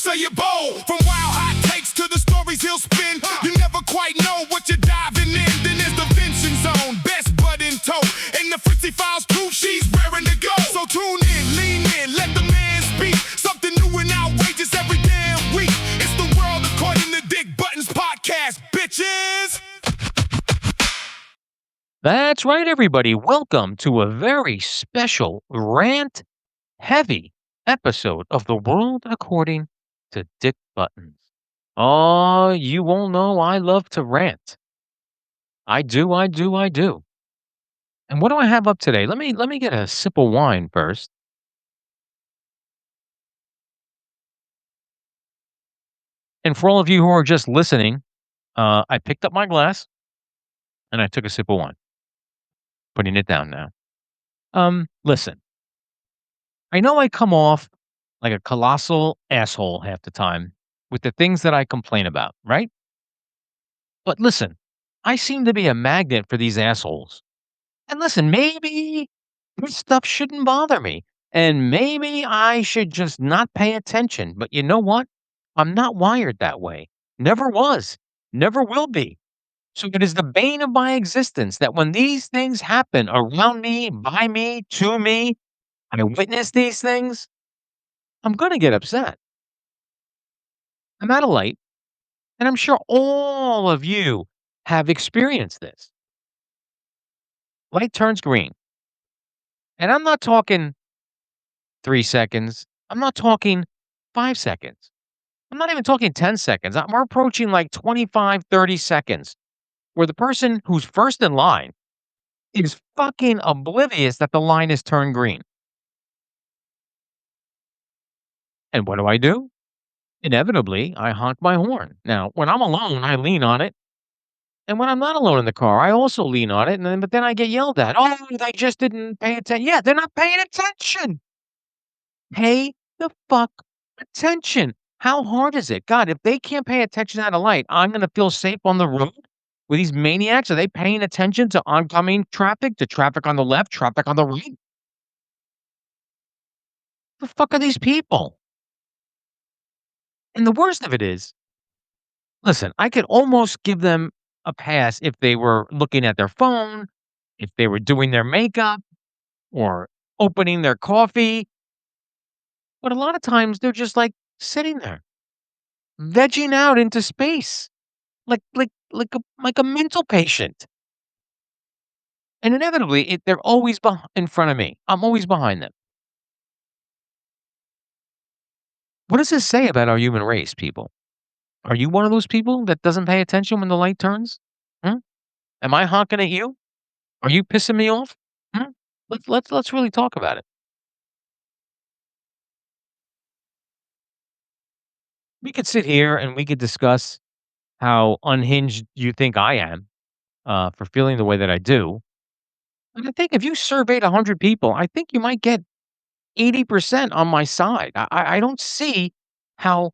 say you're bold. From wild hot takes to the stories he'll spin, you never quite know what you're diving in. Then there's the Vincenzo, best bud in tow, and the Fritzi files too, she's raring to go. So tune in, lean in, let the man speak. Something new and outrageous every damn week. It's the world according to Dick Buttons podcast, bitches. That's right, everybody. Welcome to a very special rant-heavy episode of The World According to Dick Buttons. Oh, you all know I love to rant. I do. And what do I have up today? Let me get a sip of wine first. And for all of you who are just listening, I picked up my glass and I took a sip of wine. Putting it down now. Listen. I know I come off like a colossal asshole half the time with the things that I complain about, right? But listen, I seem to be a magnet for these assholes. And listen, maybe this stuff shouldn't bother me. And maybe I should just not pay attention. But you know what? I'm not wired that way. Never was. Never will be. So it is the bane of my existence that when these things happen around me, by me, to me, I witness these things, I'm going to get upset. I'm at a light, and I'm sure all of you have experienced this. Light turns green. And I'm not talking 3 seconds. I'm not talking 5 seconds. I'm not even talking 10 seconds. We're approaching like 25, 30 seconds where the person who's first in line is fucking oblivious that the line is turned green. And what do? Inevitably, I honk my horn. Now, when I'm alone, I lean on it. And when I'm not alone in the car, I also lean on it. But then I get yelled at. Oh, they just didn't pay attention. Yeah, they're not paying attention. Pay the fuck attention. How hard is it? God, if they can't pay attention at a light, I'm going to feel safe on the road with these maniacs. Are they paying attention to oncoming traffic, to traffic on the left, traffic on the right? The fuck are these people? And the worst of it is, listen, I could almost give them a pass if they were looking at their phone, if they were doing their makeup, or opening their coffee. But a lot of times they're just like sitting there, vegging out into space, like a mental patient. And inevitably, they're always in front of me. I'm always behind them. What does this say about our human race, people? Are you one of those people that doesn't pay attention when the light turns? Hmm? Am I honking at you? Are you pissing me off? Hmm? Let's really talk about it. We could sit here and we could discuss how unhinged you think I am for feeling the way that I do. And I think if you surveyed 100 people, I think you might get 80% on my side. I don't see how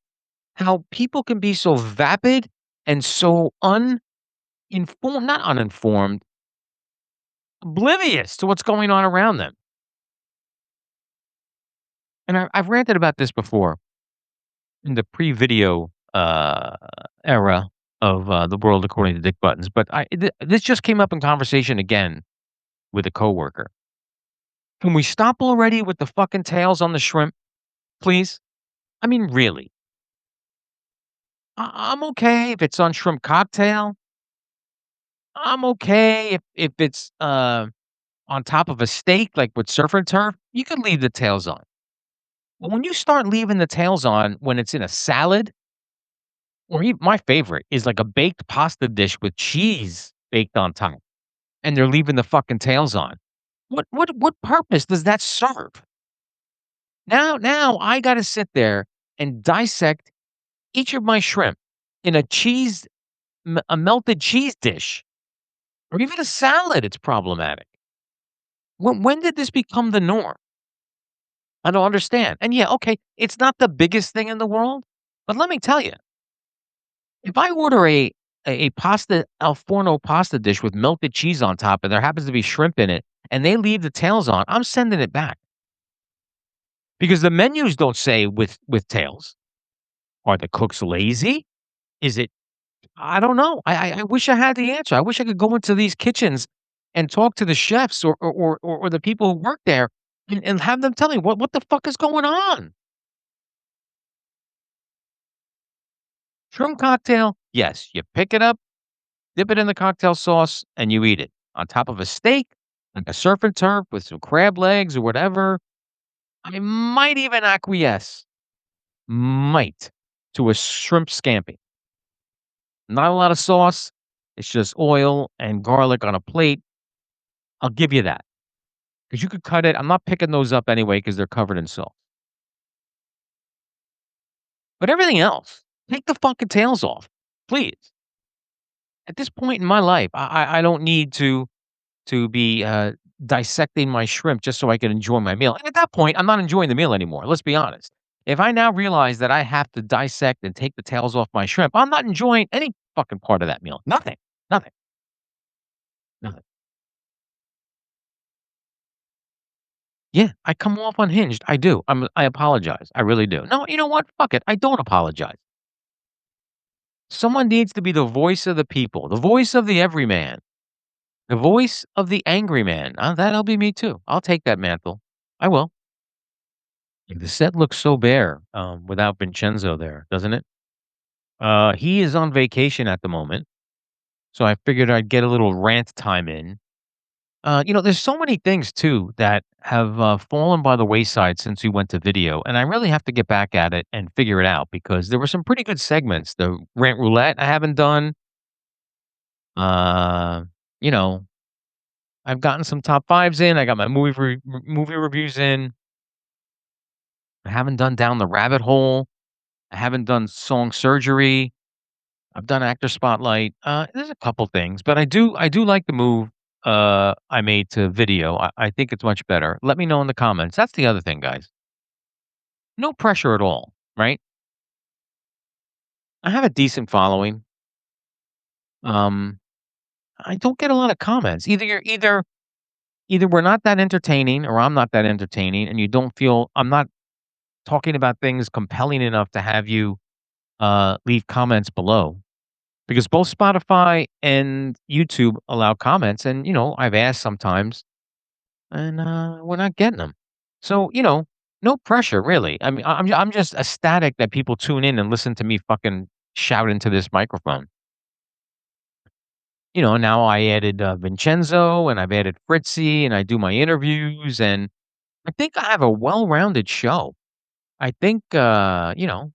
people can be so vapid and so uninformed, not uninformed, oblivious to what's going on around them. And I've ranted about this before in the pre-video era of the world according to Dick Buttons, but this just came up in conversation again with a coworker. Can we stop already with the fucking tails on the shrimp, please? I mean, really. I'm okay if it's on shrimp cocktail. I'm okay if it's on top of a steak, like with surf and turf. You can leave the tails on. But when you start leaving the tails on when it's in a salad, or even my favorite is like a baked pasta dish with cheese baked on top, and they're leaving the fucking tails on. What purpose does that serve? Now I got to sit there and dissect each of my shrimp in a melted cheese dish, or even a salad. It's problematic. When did this become the norm? I don't understand. And yeah, okay, it's not the biggest thing in the world, but let me tell you, if I order a pasta al forno pasta dish with melted cheese on top, and there happens to be shrimp in it, and they leave the tails on, I'm sending it back because the menus don't say with tails. Are the cooks lazy? Is it I don't know. I wish I had the answer. I wish I could go into these kitchens and talk to the chefs or the people who work there and have them tell me what the fuck is going on. Shrimp cocktail, yes, you pick it up, dip it in the cocktail sauce, and you eat it on top of a steak, like a surf and turf with some crab legs or whatever. I might even acquiesce, might, to a shrimp scampi. Not a lot of sauce. It's just oil and garlic on a plate. I'll give you that. 'Cause you could cut it. I'm not picking those up anyway because 'cause they're covered in salt. But everything else, take the fucking tails off, please. At this point in my life, I don't need to be, dissecting my shrimp just so I can enjoy my meal. And at that point, I'm not enjoying the meal anymore, let's be honest. If I now realize that I have to dissect and take the tails off my shrimp, I'm not enjoying any fucking part of that meal. Nothing. Nothing. Nothing. Yeah, I come off unhinged. I do. I apologize. I really do. No, you know what? Fuck it. I don't apologize. Someone needs to be the voice of the people, the voice of the everyman, the voice of the angry man. That'll be me too. I'll take that mantle. I will. The set looks so bare without Vincenzo there, doesn't it? He is on vacation at the moment, so I figured I'd get a little rant time in. There's so many things too that have fallen by the wayside since we went to video, and I really have to get back at it and figure it out because there were some pretty good segments. The rant roulette I haven't done. Uh, you know, I've gotten some top fives in. I got my movie reviews in. I haven't done down the rabbit hole. I haven't done song surgery. I've done actor spotlight. There's a couple things, but I do like the move I made to video. I think it's much better. Let me know in the comments. That's the other thing, guys. No pressure at all, right? I have a decent following. Um, I don't get a lot of comments. Either we're not that entertaining or I'm not that entertaining, and you don't feel I'm not talking about things compelling enough to have you leave comments below. Because both Spotify and YouTube allow comments, and, I've asked sometimes, and, we're not getting them. So, no pressure, really. I mean, I'm just ecstatic that people tune in and listen to me fucking shout into this microphone. Now I added, Vincenzo, and I've added Fritzi, and I do my interviews, and I think I have a well-rounded show. I think, um,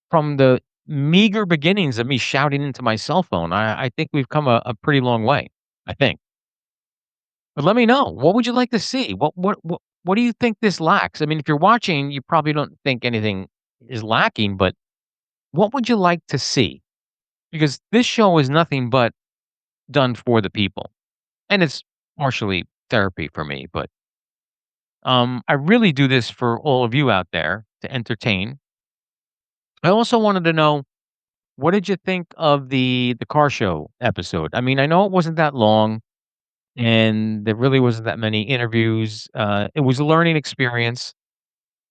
from the meager beginnings of me shouting into my cell phone, I think we've come a pretty long way, I think. But let me know, what would you like to see? What do you think this lacks? I mean, if you're watching, you probably don't think anything is lacking, but what would you like to see? Because this show is nothing but done for the people, and it's partially therapy for me, but, I really do this for all of you out there to entertain. I also wanted to know, what did you think of the car show episode? I mean, I know it wasn't that long, and there really wasn't that many interviews. It was a learning experience.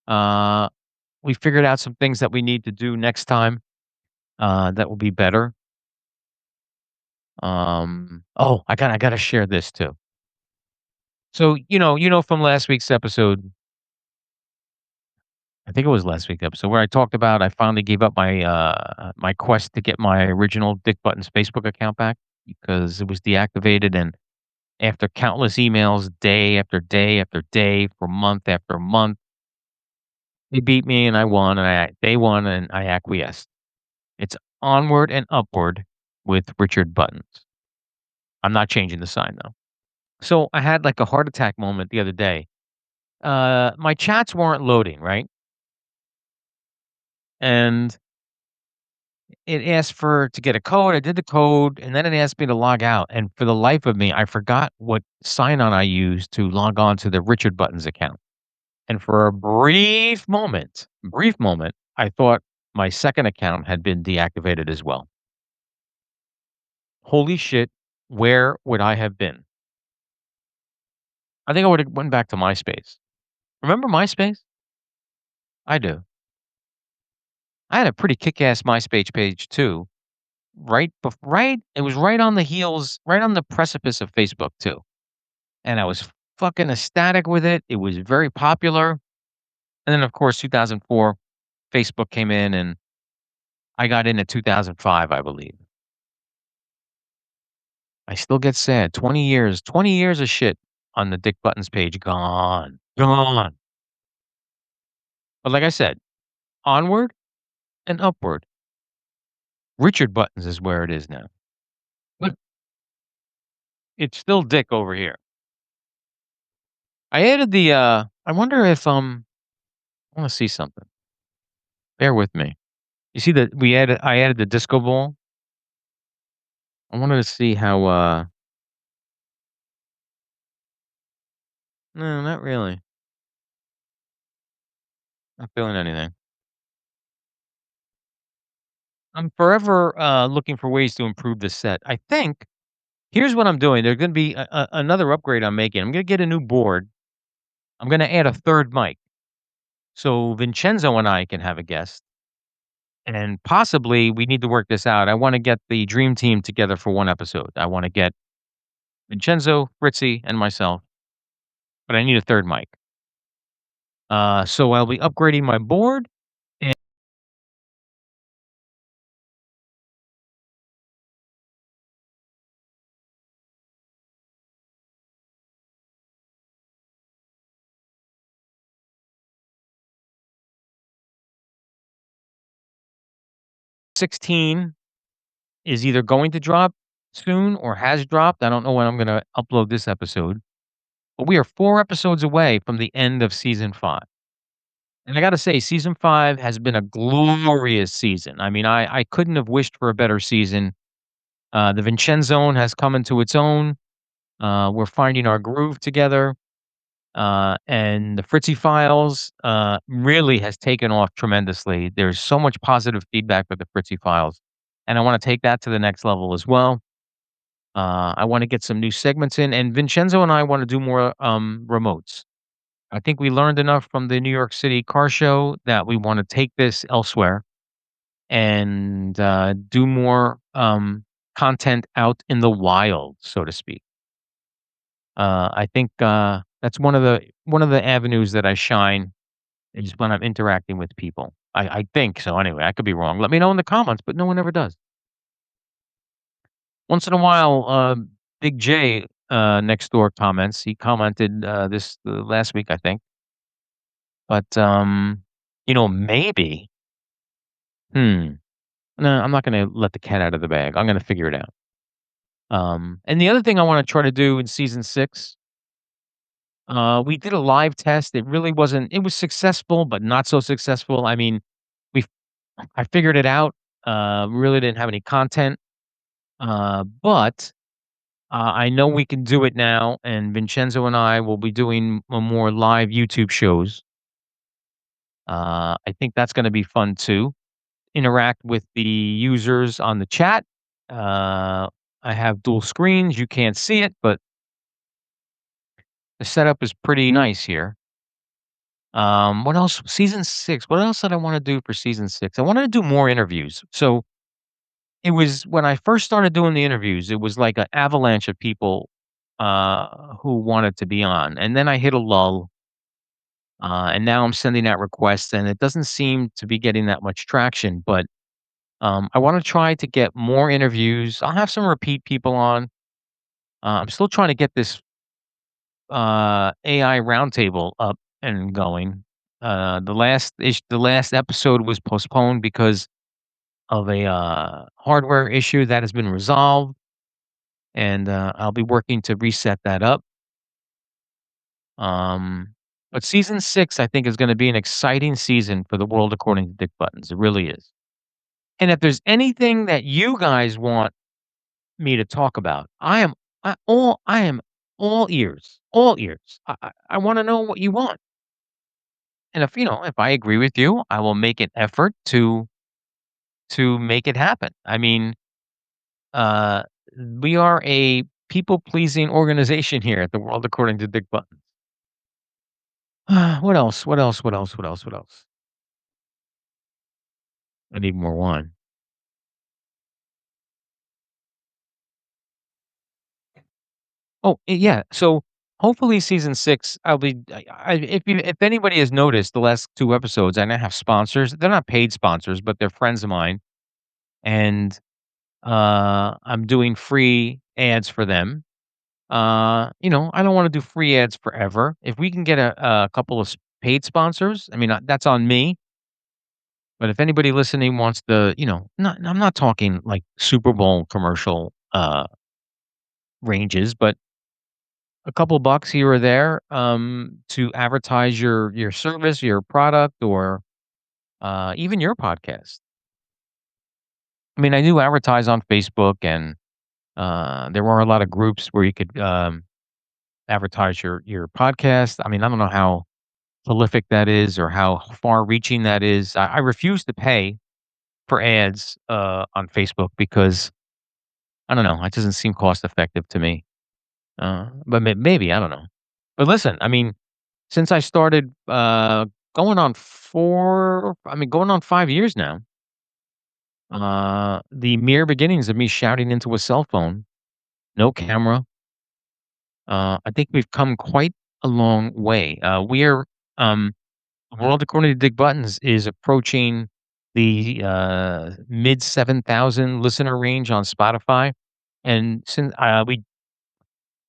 Uh, we figured out some things that we need to do next time, that will be better. Oh, I gotta share this too. So, from last week's episode, I think it was last week's episode where I talked about I finally gave up my quest to get my original Dick Buttons Facebook account back because it was deactivated, and after countless emails, day after day after day, for month after month, they beat me and I won, and they won and I acquiesced. It's onward and upward with Richard Buttons. I'm not changing the sign though. So I had like a heart attack moment the other day. My chats weren't loading, right? And it asked for to get a code. I did the code, and then it asked me to log out. And for the life of me, I forgot what sign on I used to log on to the Richard Buttons account. And for a brief moment, I thought my second account had been deactivated as well. Holy shit, where would I have been? I think I would have went back to MySpace. Remember MySpace? I do. I had a pretty kick-ass MySpace page too. Right, it was right on the heels, right on the precipice of Facebook too, and I was fucking ecstatic with it. It was very popular, and then of course 2004, Facebook came in, and I got in at 2005, I believe. I still get sad. 20 years of shit on the Dick Buttons page gone, gone. But like I said, onward and upward. Richard Buttons is where it is now. But it's still Dick over here. I added the, I wonder if, I wanna see something. Bear with me. You see that I added the disco ball? I wanted to see how, no, not really. Not feeling anything. I'm forever, looking for ways to improve the set. I think here's what I'm doing. There's gonna be another upgrade I'm making. I'm gonna get a new board. I'm gonna add a 3rd mic, so Vincenzo and I can have a guest, and possibly we need to work this out. I wanna get the dream team together for 1 episode. I wanna get Vincenzo, Fritzi, and myself, but I need a 3rd mic. So I'll be upgrading my board and 16 is either going to drop soon or has dropped. I don't know when I'm gonna upload this episode, but we are 4 episodes away from the end of season 5. And I gotta say, season 5 has been a glorious season. I mean, I couldn't have wished for a better season. The Vincenzo has come into its own. We're finding our groove together. And the Fritzy Files really has taken off tremendously. There's so much positive feedback with the Fritzy Files, and I want to take that to the next level as well. I want to get some new segments in, and Vincenzo and I want to do more remotes. I think we learned enough from the New York City car show that we want to take this elsewhere and do more content out in the wild, so to speak. I think that's one of the avenues that I shine is when I'm interacting with people. I think so anyway, I could be wrong. Let me know in the comments, but no one ever does. Once in a while, Big J, next door comments. He commented, this last week, I think. But, maybe hmm, no, I'm not gonna let the cat out of the bag. I'm gonna figure it out. And the other thing I wanna try to do in season 6, we did a live test. It was successful, but not so successful. I mean, we I figured it out. Really didn't have any content, but I know we can do it now. And Vincenzo and I will be doing more live YouTube shows. I think that's going to be fun too. Interact with the users on the chat. Uh, I have dual screens. You can't see it, but the setup is pretty nice here. What else? Season 6. What else did I want to do for season 6? I wanted to do more interviews. So it was when I first started doing the interviews, it was like an avalanche of people who wanted to be on. And then I hit a lull. And now I'm sending out requests, and it doesn't seem to be getting that much traction. But I want to try to get more interviews. I'll have some repeat people on. I'm still trying to get this AI roundtable up and going. The last episode was postponed because of a hardware issue that has been resolved, and I'll be working to reset that up. Um, but season 6, I think, is going to be an exciting season for the world according to Dick Buttons. It really is. And if there's anything that you guys want me to talk about, I am all ears, all ears. I want to know what you want. And if I agree with you, I will make an effort to make it happen. I mean, uh, we are a people pleasing organization here at the World According to Dick Buttons. What else? What else? What else? What else? What else? I need more wine. Oh, yeah. So hopefully season 6, I'll be if anybody has noticed the last 2 episodes, I now have sponsors. They're not paid sponsors, but they're friends of mine, and, I'm doing free ads for them. I don't wanna do free ads forever. If we can get a couple of paid sponsors, I mean, that's on me, but if anybody listening wants the, I'm not talking like Super Bowl commercial, ranges, but a couple bucks here or there, to advertise your service, your product, or, even your podcast. I mean, I do advertise on Facebook, and, there are a lot of groups where you could, advertise your podcast. I mean, I don't know how prolific that is or how far-reaching that is. I refuse to pay for ads, on Facebook because, I don't know, it doesn't seem cost effective to me. But maybe, I don't know. But listen, I mean, since I started, going on 5 years now, the mere beginnings of me shouting into a cell phone, no camera, I think we've come quite a long way. Um World According to Dick Buttons is approaching the, mid 7,000 listener range on Spotify, and since, we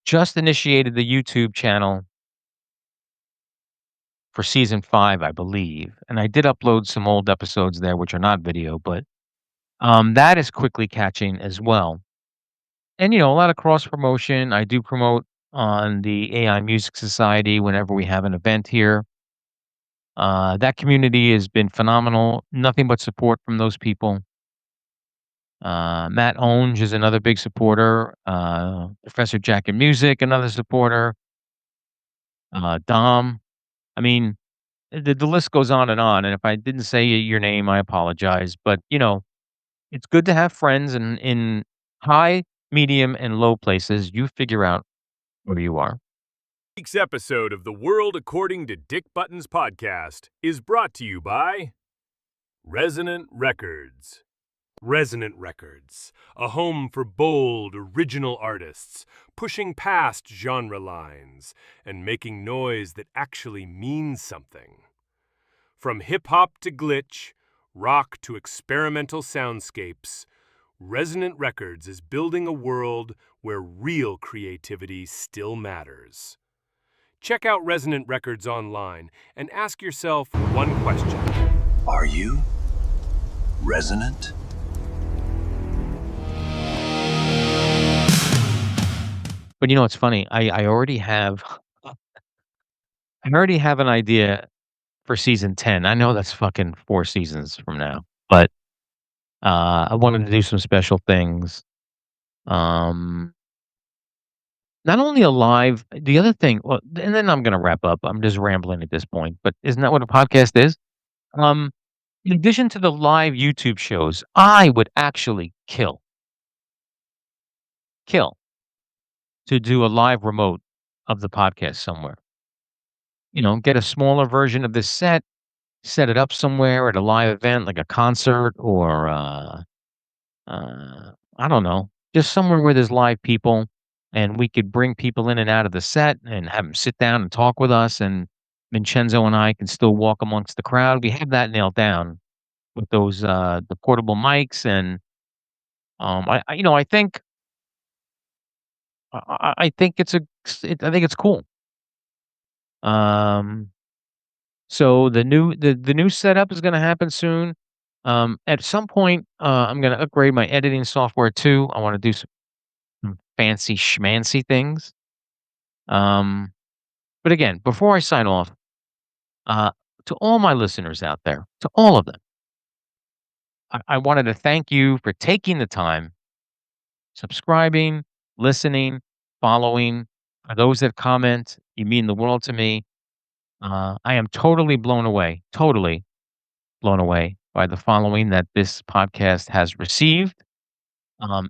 just initiated the YouTube channel for season 5, I believe, and I did upload some old episodes there, which are not video, but, that is quickly catching as well. And, a lot of cross promotion. I do promote on the AI Music Society whenever we have an event here. That community has been phenomenal. Nothing but support from those people. Matt Onge is another big supporter. Professor Jack and Music, another supporter. Dom. I mean, the list goes on and on. And if I didn't say your name, I apologize. But it's good to have friends in high, medium, and low places. You figure out where you are. Week's episode of the World According to Dick Buttons podcast is brought to you by Resonant Records. Resonant Records, a home for bold, original artists, pushing past genre lines and making noise that actually means something. From hip-hop to glitch, rock to experimental soundscapes, Resonant Records is building a world where real creativity still matters. Check out Resonant Records online and ask yourself one question. Are you resonant? But it's funny. I already have an idea for season 10. I know that's fucking 4 seasons from now, but, I wanted to do some special things. Um, Not only a live the other thing well, and then I'm gonna wrap up. I'm just rambling at this point, but isn't that what a podcast is? Um, in addition to the live YouTube shows, I would actually kill to do a live remote of the podcast somewhere. Get a smaller version of this set it up somewhere at a live event, like a concert or, I don't know, just somewhere where there's live people, and we could bring people in and out of the set and have them sit down and talk with us, and Vincenzo and I can still walk amongst the crowd. We have that nailed down with those, the portable mics, and, I think I think it's cool. Um So the new setup is gonna happen soon. At some point, I'm gonna upgrade my editing software too. I wanna do some fancy schmancy things. Um, but again, before I sign off, uh, to all my listeners out there, to all of them, I wanted to thank you for taking the time, subscribing, listening, following. For those that comment, you mean the world to me. I am totally blown away by the following that this podcast has received.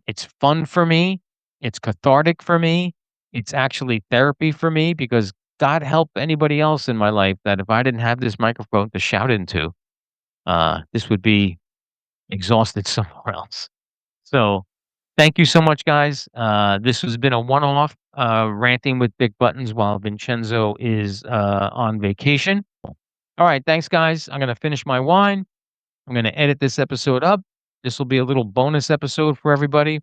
It's fun for me. It's cathartic for me. It's actually therapy for me because God help anybody else in my life that if I didn't have this microphone to shout into, this would be exhausted somewhere else. So thank you so much, guys. This has been a one-off ranting with Big Buttons while Vincenzo is on vacation. All right, thanks, guys. I'm going to finish my wine. I'm going to edit this episode up. This will be a little bonus episode for everybody.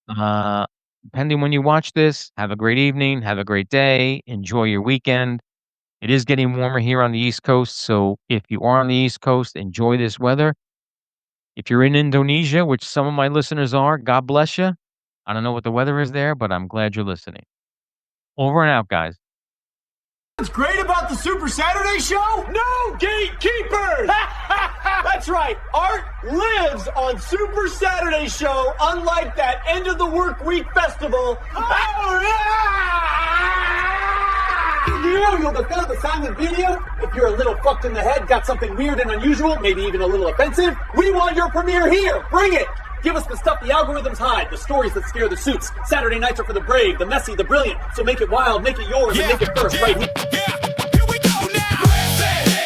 Depending when you watch this, have a great evening, have a great day, enjoy your weekend. It is getting warmer here on the East Coast, so if you are on the East Coast, enjoy this weather. If you're in Indonesia, which some of my listeners are, God bless you. I don't know what the weather is there, but I'm glad you're listening. Over and out, guys. What's great about the Super Saturday show? No gatekeepers! That's right, art lives on Super Saturday show, unlike that end of the work week festival. You'll defend the silent video. If you're a little fucked in the head, got something weird and unusual, maybe even a little offensive, we want your premiere here. Bring it. Give us the stuff the algorithms hide, the stories that scare the suits. Saturday nights are for the brave, the messy, the brilliant. So make it wild, make it yours, and make it first right here. Here we go now.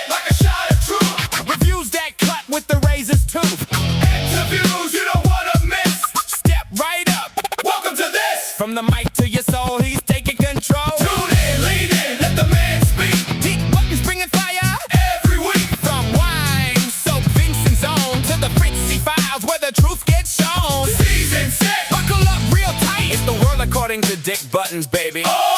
Like a shot of truth. Reviews that cut with the razor's tooth. Interviews you don't want to miss. Step right up. Welcome to this. From the mic to your soul, he's taking control. Tune in, lean in, let the man speak. Deep Buttons bringing fire every week. From wine, so Vincenzo to the Fritzi files where the truth gets shown. Season 6. Buckle up real tight. It's the world according to Dick Buttons, baby. Oh!